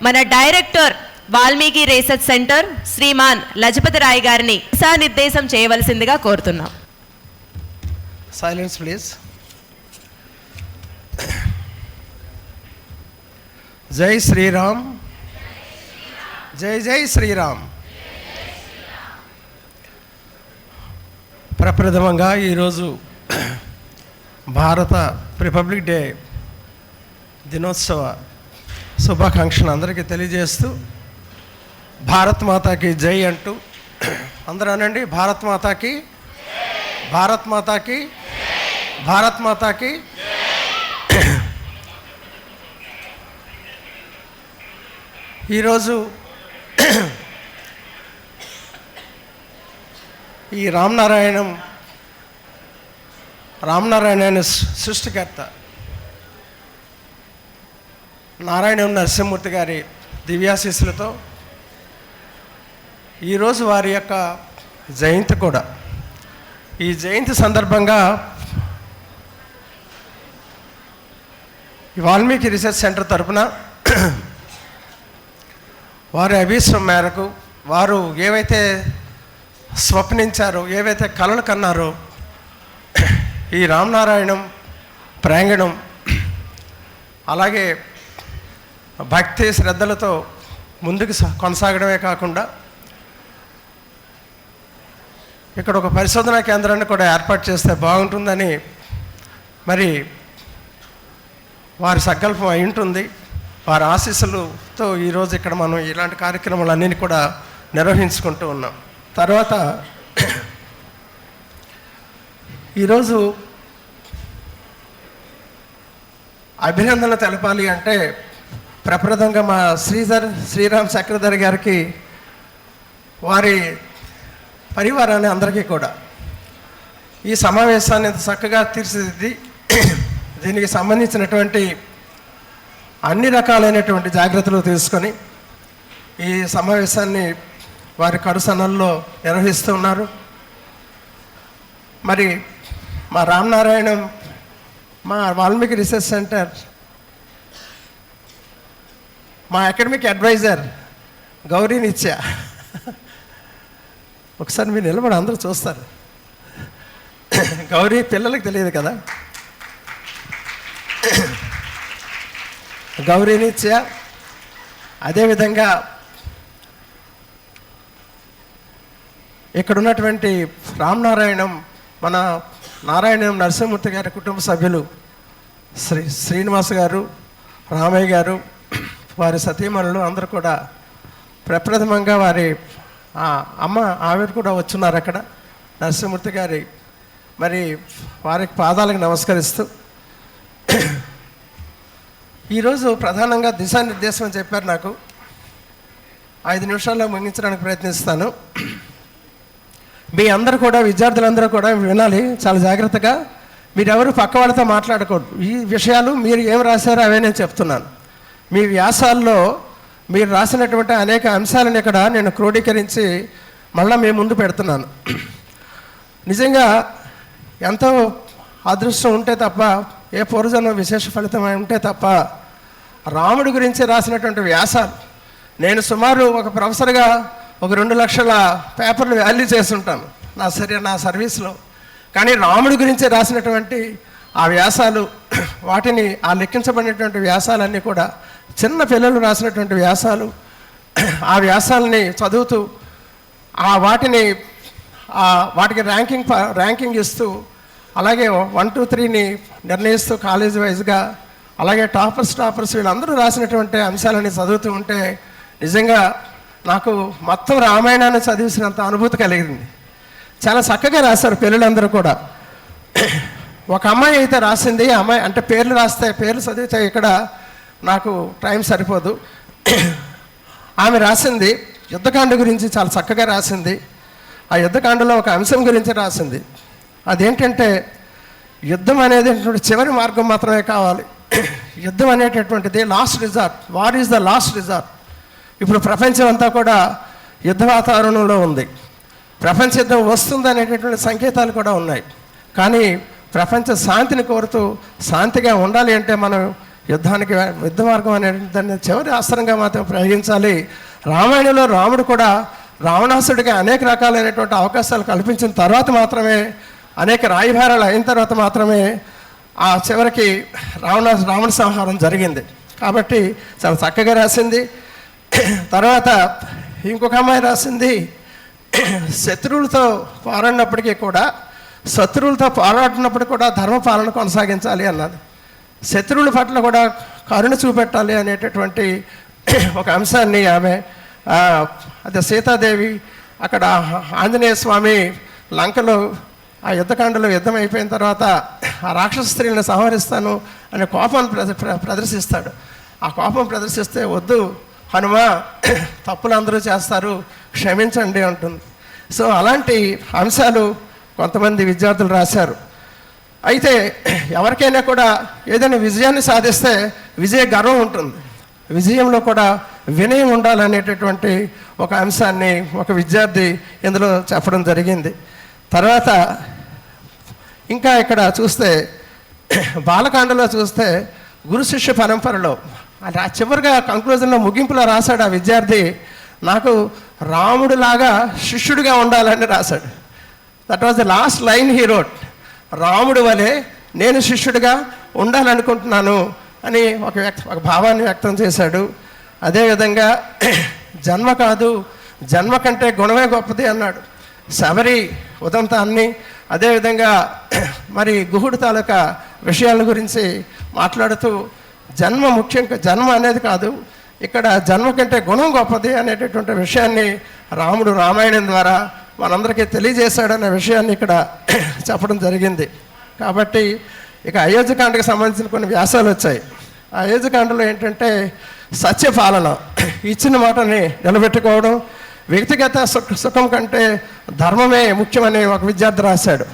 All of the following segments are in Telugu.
మన director Valmiki research centre Shriman Lajpat Rai గారిని దిశానిర్దేశం చేయవలసిందిగా కోరుతున్నాం. Silence please. జై శ్రీరామ్, జై జై శ్రీరామ్. ప్రప్రథమంగా ఈరోజు భారత రిపబ్లిక్ డే దినోత్సవ శుభాకాంక్షలు అందరికీ తెలియజేస్తూ భారత్ మాతాకి జై అంటూ అందరూ అనండి. భారత్ మాతాకి, భారత్ మాతాకి, భారత్ మాతాకి. ఈరోజు ఈ రామనారాయణ సృష్టికర్త నారాయణ నరసింహమూర్తి గారి దివ్యాశీస్సులతో ఈరోజు వారి యొక్క జయంతి కూడా. ఈ జయంతి సందర్భంగా వాల్మీకి రీసెర్చ్ సెంటర్ తరఫున వారి అభిష్టం మేరకు వారు ఏవైతే స్వప్నించారో, ఏవైతే కలలు కన్నారో, ఈ రామనారాయణం ప్రాంగణం అలాగే భక్తి శ్రద్ధలతో ముందుకు కొనసాగడమే కాకుండా ఇక్కడ ఒక పరిశోధనా కేంద్రాన్ని కూడా ఏర్పాటు చేస్తే బాగుంటుందని మరి వారి సంకల్పం అయి ఉంటుంది. వారి ఆశీస్సులతో ఈరోజు ఇక్కడ మనం ఇలాంటి కార్యక్రమాలన్నీ కూడా నిర్వహించుకుంటూ ఉన్నాం. తర్వాత ఈరోజు అభినందనలు తెలపాలి అంటే ప్రప్రథంగా మా శ్రీరామ్ చక్రధర్ గారికి, వారి పరివారాన్ని అందరికీ కూడా ఈ సమావేశాన్ని చక్కగా తీర్చిదిద్ది దీనికి సంబంధించినటువంటి అన్ని రకాలైనటువంటి జాగ్రత్తలు తీసుకొని ఈ సమావేశాన్ని వారి కడుసనల్లో నిర్వహిస్తూ ఉన్నారు. మరి మా రామనారాయణం, మా వాల్మీకి రీసెర్చ్ సెంటర్, మా అకాడమిక్ అడ్వైజర్ గౌరీ నిత్య, ఒకసారి మీరు నిలబడి అందరూ చూస్తారు. గౌరీ పిల్లలకు తెలియదు కదా. గౌరీ నిత్య, అదేవిధంగా ఇక్కడ ఉన్నటువంటి రామనారాయణం, మన నారాయణం నరసింహమూర్తి గారి కుటుంబ సభ్యులు శ్రీనివాస్ గారు, రామయ్య గారు, వారి సతీమణులు అందరూ కూడా ప్రప్రథమంగా వారి అమ్మ ఆవిడ కూడా వచ్చున్నారు అక్కడ, నరసింహమూర్తి గారి. మరి వారికి పాదాలకు నమస్కరిస్తూ ఈరోజు ప్రధానంగా దిశానిర్దేశం అని చెప్పారు. నాకు 5 నిమిషాల్లో ముగించడానికి ప్రయత్నిస్తాను. మీ అందరూ కూడా, విద్యార్థులందరూ కూడా వినాలి చాలా జాగ్రత్తగా. మీరెవరు పక్క వాళ్ళతో మాట్లాడకూడదు. ఈ విషయాలు మీరు ఏం రాశారో అవే నేను చెప్తున్నాను. మీ వ్యాసాల్లో మీరు రాసినటువంటి అనేక అంశాలను ఇక్కడ నేను క్రోడీకరించి మళ్ళీ మీ ముందు పెడుతున్నాను. నిజంగా ఎంతో అదృష్టం ఉంటే తప్ప, ఏ పూర్వజన్మ విశేష ఫలితం ఉంటే తప్ప రాముడి గురించి రాసినటువంటి వ్యాసాలు నేను సుమారు ఒక ప్రొఫెసర్గా ఒక 2 లక్షల పేపర్లు వాల్యూ చేస్తుంటాను నా సర్వీస్లో. కానీ రాముడి గురించి రాసినటువంటి ఆ వ్యాసాలు, వాటిని ఆ లెక్కించబడినటువంటి వ్యాసాలన్నీ కూడా చిన్న పిల్లలు రాసినటువంటి వ్యాసాలు. ఆ వ్యాసాలని చదువుతూ వాటికి ర్యాంకింగ్ ఇస్తూ, అలాగే 1, 2, 3ని నిర్ణయిస్తూ కాలేజ్ వైజ్గా, అలాగే టాపర్స్ వీళ్ళందరూ రాసినటువంటి అంశాలని చదువుతూ ఉంటే నిజంగా నాకు మొత్తం రామాయణాన్ని చదివిసినంత అనుభూతి కలిగింది. చాలా చక్కగా రాశారు పిల్లలందరూ కూడా. ఒక అమ్మాయి అయితే రాసింది, అమ్మాయి అంటే పేర్లు చదివితే ఇక్కడ నాకు టైం సరిపోదు. ఆమె రాసింది యుద్ధకాండ గురించి చాలా చక్కగా రాసింది. ఆ యుద్ధకాండలో ఒక అంశం గురించి రాసింది. అదేంటంటే యుద్ధం అనేది చివరి మార్గం మాత్రమే కావాలి. యుద్ధం అనేటటువంటిది last resort. War is the last resort. ఇప్పుడు ప్రపంచం అంతా కూడా యుద్ధ వాతావరణంలో ఉంది. ప్రపంచ యుద్ధం వస్తుంది అనేటటువంటి సంకేతాలు కూడా ఉన్నాయి. కానీ ప్రపంచ శాంతిని కోరుతూ శాంతిగా ఉండాలి అంటే మనం యుద్ధ మార్గం అనే దాన్ని చివరి అస్త్రంగా మాత్రం ప్రయోగించాలి. రామాయణంలో రాముడు కూడా రావణాసుడికి అనేక రకాలైనటువంటి అవకాశాలు కల్పించిన తర్వాత మాత్రమే, అనేక రాయభారాలు అయిన తర్వాత మాత్రమే ఆ చివరికి రావణ సంహారం జరిగింది. కాబట్టి చాలా చక్కగా రాసింది. తర్వాత ఇంకొక అమ్మాయి రాసింది, శత్రువులతో పోరాడినప్పటికీ కూడా ధర్మపాలన కొనసాగించాలి అన్నది. శత్రువుల పట్ల కూడా కరుణ చూపెట్టాలి అనేటటువంటి ఒక అంశాన్ని ఆమె అదే సీతాదేవి అక్కడ ఆంజనేయ స్వామి లంకలో ఆ యుద్ధకాండలో యుద్ధం అయిపోయిన తర్వాత ఆ రాక్షస స్త్రీలను సంహరిస్తాను అనే కోపాన్ని ప్రదర్శిస్తాడు. ఆ కోపం ప్రదర్శిస్తే, వద్దు హనుమ, తప్పులు అందరూ చేస్తారు, క్షమించండి అంటుంది. సో అలాంటి అంశాలు కొంతమంది విద్యార్థులు రాశారు. అయితే ఎవరికైనా కూడా ఏదైనా విజయాన్ని సాధిస్తే విజయ గర్వం ఉంటుంది, విజయంలో కూడా వినయం ఉండాలనేటటువంటి ఒక అంశాన్ని ఒక విద్యార్థి ఇందులో చెప్పడం జరిగింది. తర్వాత ఇంకా ఇక్కడ చూస్తే బాలకాండలో చూస్తే గురు శిష్య పరంపరలో అది ఆ చివరిగా కంక్లూజన్లో ముగింపులో రాశాడు ఆ విద్యార్థి, నాకు రాముడిలాగా శిష్యుడిగా ఉండాలని రాశాడు. That was the last line he wrote. రాముడి వలె నేను శిష్యుడిగా ఉండాలనుకుంటున్నాను అని ఒక భావాన్ని వ్యక్తం చేశాడు. అదేవిధంగా జన్మ కాదు, జన్మ కంటే గుణమే గొప్పది అన్నాడు. శబరి ఉదంతాన్ని, అదేవిధంగా మరి గుహుడు తాలూకా విషయాల గురించి మాట్లాడుతూ జన్మ ముఖ్యంగా, జన్మ అనేది కాదు, ఇక్కడ జన్మ కంటే గుణం గొప్పది అనేటటువంటి విషయాన్ని రాముడు రామాయణం ద్వారా మనందరికీ తెలియజేశాడనే విషయాన్ని ఇక్కడ చెప్పడం జరిగింది. కాబట్టి ఇక అయోధ్యకాండకు సంబంధించిన కొన్ని వ్యాసాలు వచ్చాయి. ఆ అయోధ్యకాండలో ఏంటంటే సత్యపాలన, ఇచ్చిన మాటని నిలబెట్టుకోవడం, వ్యక్తిగత సుఖం కంటే ధర్మమే ముఖ్యమని ఒక విద్యార్థి రాశాడు.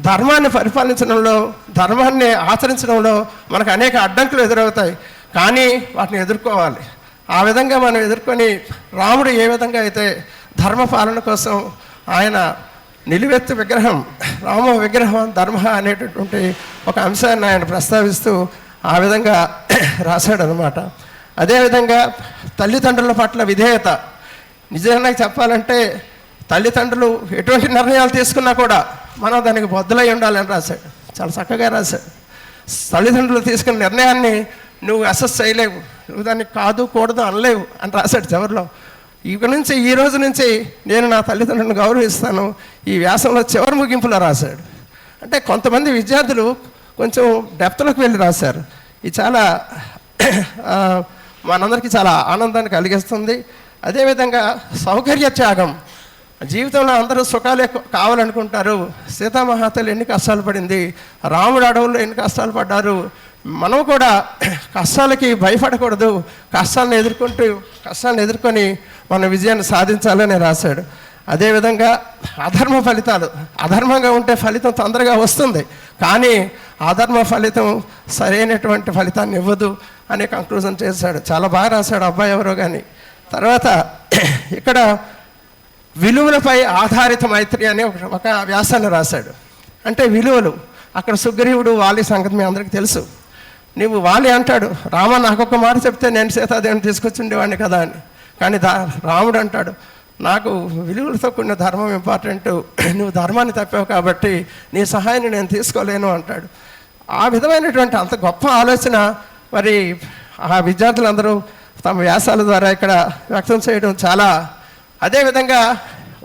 ధర్మాన్ని పరిపాలించడంలో, ధర్మాన్ని ఆచరించడంలో మనకు అనేక అడ్డంకులు ఎదురవుతాయి, కానీ వాటిని ఎదుర్కోవాలి. ఆ విధంగా మనం ఎదుర్కొని రాముడు ఏ విధంగా అయితే ధర్మపాలన కోసం ఆయన నిలువెత్తు విగ్రహం, రామ విగ్రహం ధర్మ అనేటటువంటి ఒక అంశాన్ని ఆయన ప్రస్తావిస్తూ ఆ విధంగా రాశాడనమాట. అదేవిధంగా తల్లిదండ్రుల పట్ల విధేయత, నిజంగా చెప్పాలంటే తల్లిదండ్రులు ఎటువంటి నిర్ణయాలు తీసుకున్నా కూడా మనం దానికి బొద్దులై ఉండాలని రాశాడు. చాలా చక్కగా రాశాడు. తల్లిదండ్రులు తీసుకున్న నిర్ణయాన్ని నువ్వు అసెస్ చేయలేవు, నువ్వు దాన్ని కాదు కూడదు అనలేవు అని రాశాడు చివరిలో. ఈ రోజు నుంచి నేను నా తల్లిదండ్రులను గౌరవిస్తాను ఈ వ్యాసంలో చివరి ముగింపులో రాశాడు. అంటే కొంతమంది విద్యార్థులు కొంచెం డెప్త్లోకి వెళ్ళి రాశారు. ఇది చాలా మనందరికీ చాలా ఆనందాన్ని కలిగిస్తుంది. అదేవిధంగా సౌకర్య త్యాగం, జీవితంలో అందరూ సుఖాలే కావాలనుకుంటారు. సీతామహాతల్లి ఎన్ని కష్టాలు పడింది, రాముడు అడవుల్లో ఎన్ని కష్టాలు పడ్డారు. మనం కూడా కష్టాలకి భయపడకూడదు, కష్టాలను ఎదుర్కొని మన విజయాన్ని సాధించాలని రాశాడు. అదేవిధంగా అధర్మ ఫలితాలు, అధర్మంగా ఉంటే ఫలితం తొందరగా వస్తుంది, కానీ అధర్మ ఫలితం సరైనటువంటి ఫలితాన్ని ఇవ్వదు అనే కంక్లూజన్ చేశాడు. చాలా బాగా రాశాడు అబ్బాయి ఎవరో కానీ. తర్వాత ఇక్కడ విలువలపై ఆధారిత మైత్రి అనే ఒక వ్యాసాన్ని రాశాడు. అంటే విలువలు, అక్కడ సుగ్రీవుడు వాలి సంగతి మీ అందరికీ తెలుసు. నువ్వు వాలి అంటాడు, రామ నాకొక మాట చెప్తే నేను సీతాదేవిని తీసుకొచ్చి ఉండేవాడిని కదా అని. కానీ రాముడు అంటాడు, నాకు విలువలతో కూడిన ధర్మం ఇంపార్టెంట్, నువ్వు ధర్మాన్ని తప్పావు కాబట్టి నీ సహాయాన్ని నేను తీసుకోలేను అంటాడు. ఆ విధమైనటువంటి అంత గొప్ప ఆలోచన మరి ఆ విద్యార్థులందరూ తమ వ్యాసాల ద్వారా ఇక్కడ వ్యక్తం చేయడం చాలా. అదేవిధంగా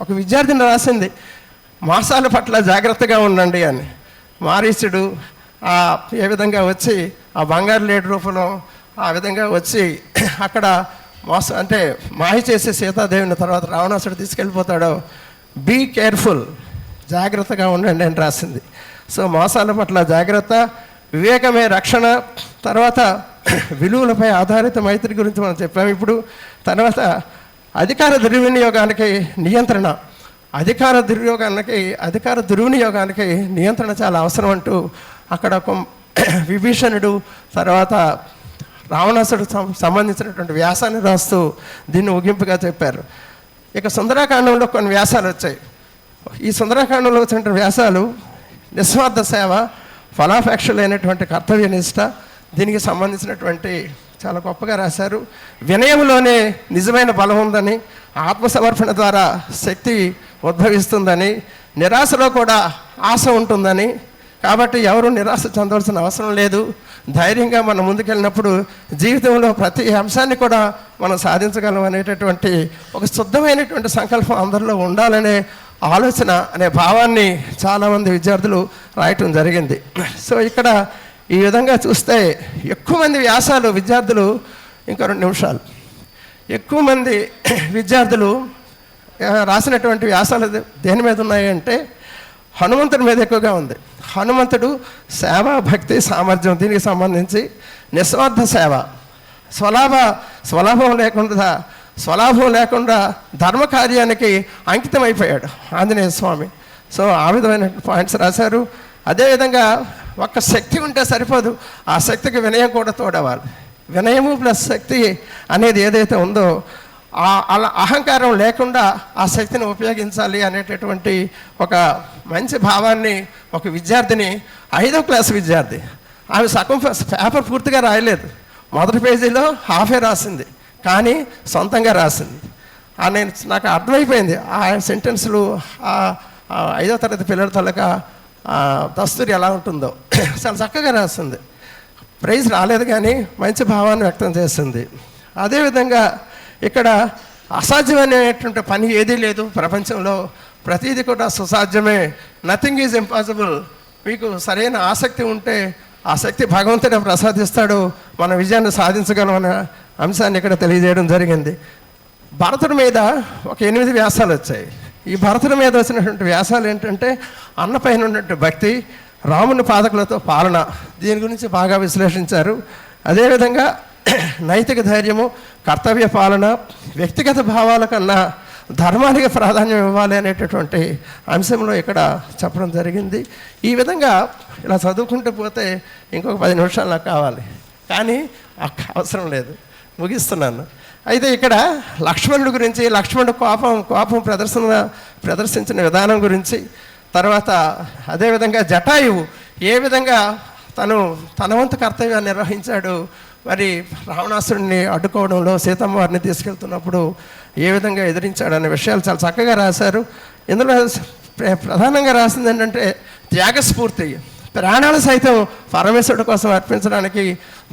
ఒక విద్యార్థిని రాసింది, మాసాల పట్ల జాగ్రత్తగా ఉండండి అని. మారీచుడు ఏ విధంగా వచ్చి ఆ బంగారు లేడు రూపంలో ఆ విధంగా వచ్చి అక్కడ మోసం అంటే మాయ చేసి సీతాదేవిని తర్వాత రావణాసుడు తీసుకెళ్ళిపోతాడో, బీ కేర్ఫుల్, జాగ్రత్తగా ఉండండి అని రాసింది. సో మోసాల పట్ల జాగ్రత్త, వివేకమే రక్షణ. తర్వాత విలువలపై ఆధారిత మైత్రి గురించి మనం చెప్పాము ఇప్పుడు. తర్వాత అధికార దుర్వినియోగానికి నియంత్రణ, అధికార దుర్వినియోగానికి నియంత్రణ చాలా అవసరం అంటూ అక్కడ విభీషణుడు తర్వాత రావణాసుడు సంబంధించినటువంటి వ్యాసాన్ని రాస్తూ దీన్ని ముగింపుగా చెప్పారు. ఇక సుందరాకాండంలో కొన్ని వ్యాసాలు వచ్చాయి. ఈ సుందరాకాండంలో వచ్చిన వ్యాసాలు నిస్వార్థ సేవ, ఫలాపేక్ష లేనటువంటి కర్తవ్యనిష్ట, దీనికి సంబంధించినటువంటి చాలా గొప్పగా రాశారు. వినయంలోనే నిజమైన బలం ఉందని, ఆత్మసమర్పణ ద్వారా శక్తి ఉద్భవిస్తుందని, నిరాశలో కూడా ఆశ ఉంటుందని, కాబట్టి ఎవరు నిరాశ చెందవలసిన అవసరం లేదు. ధైర్యంగా మనం ముందుకెళ్ళినప్పుడు జీవితంలో ప్రతి అంశాన్ని కూడా మనం సాధించగలం అనేటటువంటి ఒక శుద్ధమైనటువంటి సంకల్పం అందరిలో ఉండాలనే ఆలోచన అనే భావాన్ని చాలామంది విద్యార్థులు రాయటం జరిగింది. సో ఇక్కడ ఈ విధంగా చూస్తే ఎక్కువ మంది వ్యాసాలు విద్యార్థులు, ఇంకా 2 నిమిషాలు, ఎక్కువ మంది విద్యార్థులు రాసినటువంటి వ్యాసాలు దేని మీద ఉన్నాయి అంటే హనుమంతుడి మీద ఎక్కువగా ఉంది. హనుమంతుడు సేవ, భక్తి, సామర్థ్యం, దీనికి సంబంధించి నిస్వార్థ సేవ, స్వలాభం లేకుండా ధర్మ కార్యానికి అంకితం అయిపోయాడు ఆంజనేయ స్వామి. సో ఆ విధమైన పాయింట్స్ రాశారు. అదేవిధంగా ఒక్క శక్తి ఉంటే సరిపోదు, ఆ శక్తికి వినయం కూడా తోడవాలి. వినయము ప్లస్ శక్తి అనేది ఏదైతే ఉందో అలా అహంకారం లేకుండా ఆ శక్తిని ఉపయోగించాలి అనేటటువంటి ఒక మంచి భావాన్ని ఒక విద్యార్థిని, 5వ క్లాస్ విద్యార్థి, ఆమె సగం పేపర్ పూర్తిగా రాయలేదు, మొదటి పేజీలో హాఫే రాసింది, కానీ సొంతంగా రాసింది. నాకు అర్థమైపోయింది ఆ సెంటెన్స్లు, 5వ తరగతి పిల్లల తాలూకా దస్తూరి ఎలా ఉంటుందో. చాలా చక్కగా రాసింది. ప్రైజ్ రాలేదు కానీ మంచి భావాన్ని వ్యక్తం చేసింది. అదేవిధంగా ఇక్కడ అసాధ్యమైనటువంటి పని ఏదీ లేదు ప్రపంచంలో, ప్రతిదీ కూడా సుసాధ్యమే. Nothing is impossible. మీకు సరైన ఆసక్తి ఉంటే ఆ శక్తి భగవంతుడే ప్రసాదిస్తాడు, మన విజయాన్ని సాధించగలం అనే అంశాన్ని ఇక్కడ తెలియజేయడం జరిగింది. భరతుడి మీద ఒక 8 వ్యాసాలు వచ్చాయి. ఈ భరతుడి మీద వచ్చినటువంటి వ్యాసాలు ఏంటంటే అన్నపైన ఉన్నటువంటి భక్తి, రాముని పాదకులతో పాలన, దీని గురించి బాగా విశ్లేషించారు. అదేవిధంగా నైతిక ధైర్యము, కర్తవ్య పాలన, వ్యక్తిగత భావాల కన్నా ధర్మానికి ప్రాధాన్యం ఇవ్వాలి అనేటటువంటి అంశంలో ఇక్కడ చెప్పడం జరిగింది. ఈ విధంగా ఇలా చదువుకుంటూ పోతే ఇంకొక 10 నిమిషాలు నాకు కావాలి, కానీ అవసరం లేదు, ముగిస్తున్నాను. అయితే ఇక్కడ లక్ష్మణుడి గురించి, లక్ష్మణుడు కోపం ప్రదర్శించిన విధానం గురించి, తర్వాత అదేవిధంగా జటాయువు ఏ విధంగా తన వంతు కర్తవ్యాన్ని నిర్వహించాడు, మరి రావణాసురుడిని అడ్డుకోవడంలో సీతమ్మ వారిని తీసుకెళ్తున్నప్పుడు ఏ విధంగా ఎదిరించాడు అనే విషయాలు చాలా చక్కగా రాశారు. ఇందులో ప్రధానంగా రాసింది ఏంటంటే త్యాగస్ఫూర్తి, ప్రాణాలు సైతం పరమేశ్వరుడి కోసం అర్పించడానికి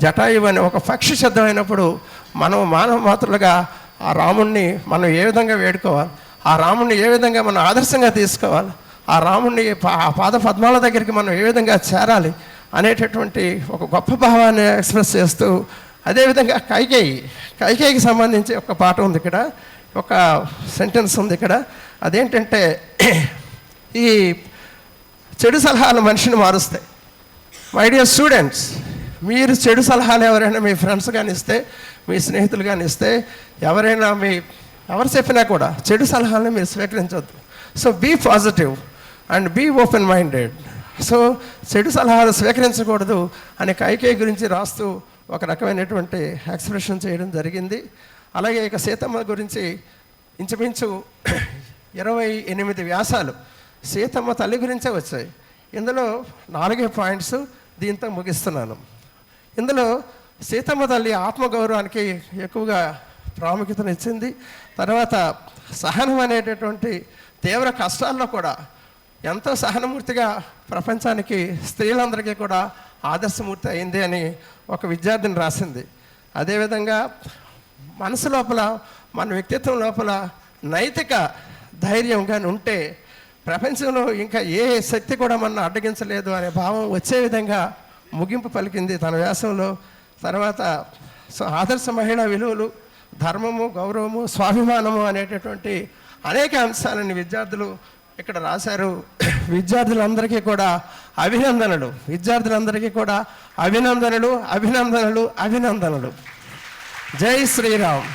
జటాయువు అని ఒక పక్షి సిద్ధమైనప్పుడు మనం మానవ మాతృలుగా ఆ రాముణ్ణి మనం ఏ విధంగా వేడుకోవాలి, ఆ రాముణ్ణి ఏ విధంగా మనం ఆదర్శంగా తీసుకోవాలి, ఆ రాముణ్ణి పాద పద్మాల దగ్గరికి మనం ఏ విధంగా చేరాలి అనేటటువంటి ఒక గొప్ప భావాన్ని ఎక్స్ప్రెస్ చేస్తూ, అదేవిధంగా కైకేయికి సంబంధించి ఒక పాట ఉంది ఇక్కడ, ఒక సెంటెన్స్ ఉంది ఇక్కడ. అదేంటంటే ఈ చెడు సలహాలు మనిషిని మారుస్తాయి. మై డియర్ స్టూడెంట్స్, మీరు చెడు సలహాలు ఎవరైనా మీ ఫ్రెండ్స్ కానీ ఇస్తే, మీ స్నేహితులు కానీ ఇస్తే, ఎవరు చెప్పినా కూడా చెడు సలహాలను మీరు స్వీకరించవద్దు. So be positive and be open minded. So చెడు సలహాలు స్వీకరించకూడదు అని కైకేయి గురించి రాస్తూ ఒక రకమైనటువంటి ఎక్స్ప్రెషన్ చేయడం జరిగింది. అలాగే ఇక సీతమ్మ గురించి ఇంచుమించు 28 వ్యాసాలు సీతమ్మ తల్లి గురించే వచ్చాయి. ఇందులో 4 పాయింట్స్, దీంతో ముగిస్తున్నాను. ఇందులో సీతమ్మ తల్లి ఆత్మగౌరవానికి ఎక్కువగా ప్రాముఖ్యతనిచ్చింది. తర్వాత సహనం అనేటటువంటి తీవ్ర కష్టాల్లో కూడా ఎంతో సహనమూర్తిగా ప్రపంచానికి, స్త్రీలందరికీ కూడా ఆదర్శమూర్తి అయింది అని ఒక విద్యార్థిని రాసింది. అదేవిధంగా మనసు లోపల, మన వ్యక్తిత్వం లోపల నైతిక ధైర్యం కానీ ఉంటే ప్రపంచంలో ఇంకా ఏ శక్తి కూడా మన అడ్డగించలేదు అనే భావం వచ్చే విధంగా ముగింపు పలికింది తన వ్యాసంలో. తర్వాత ఆదర్శ మహిళా విలువలు, ధర్మము, గౌరవము, స్వాభిమానము అనేటటువంటి అనేక అంశాలని విద్యార్థులు ఇక్కడ రాశారు. విద్యార్థులందరికీ కూడా అభినందనలు, అభినందనలు. జై శ్రీరామ్.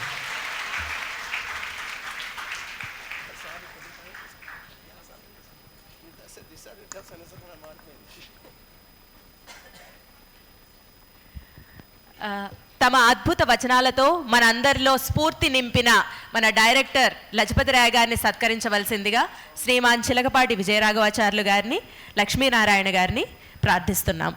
తమ అద్భుత వచనాలతో మనందరిలో స్ఫూర్తి నింపిన మన డైరెక్టర్ లజపతి రాయ్ గారిని సత్కరించవలసిందిగా శ్రీమాన్ చిలకపాటి విజయరాఘవాచార్యులు గారిని, లక్ష్మీనారాయణ గారిని ప్రార్థిస్తున్నాం.